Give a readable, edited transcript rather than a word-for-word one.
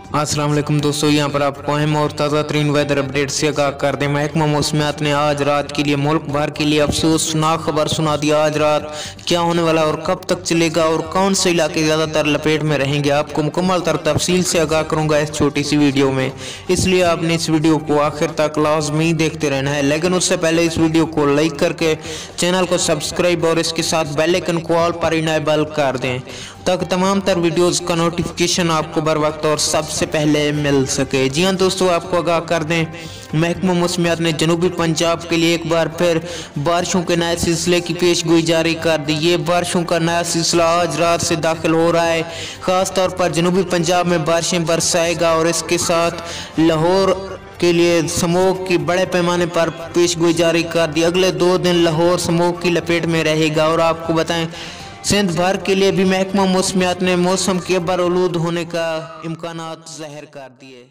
अस्सलाम वालेकुम दोस्तों, यहाँ पर आपको अहम और ताज़ा तरीन वेदर अपडेट से आगाह कर दें। महकमा मौसमियात ने आज रात के लिए मुल्क भर के लिए अफसोसनाक खबर सुना दिया। आज रात क्या होने वाला और कब तक चलेगा और कौन से इलाके ज़्यादातर लपेट में रहेंगे, आपको मुकम्मल तफसील से आगाह करूँगा इस छोटी सी वीडियो में। इसलिए आपने इस वीडियो को आखिर तक लाजमी देखते रहना है। लेकिन उससे पहले इस वीडियो को लाइक करके चैनल को सब्सक्राइब और इसके साथ बेल आइकन को ऑल पर इनेबल कर दें ताकि तमाम तर वीडियोज़ का नोटिफिकेशन आपको बर वक्त और सबसे पहले मिल सके। जी हाँ दोस्तों, आपको आगाह कर दें, महकमा मौसमियात ने जनूबी पंजाब के लिए एक बार फिर बारिशों के नए सिलसिले की पेशगोई जारी कर दी। ये बारिशों का नया सिलसिला आज रात से दाखिल हो रहा है। ख़ास तौर पर जनूबी पंजाब में बारिशें बरसाएगा और इसके साथ लाहौर के लिए स्मोक की बड़े पैमाने पर पेशगोई जारी कर दी। अगले 2 दिन लाहौर स्मोक की लपेट में रहेगा। और आपको बताएं, सिंध भर के लिए भी महकमा मौसमियात ने मौसम के बरआलूद होने का इम्कानात ज़ाहिर कर दिए।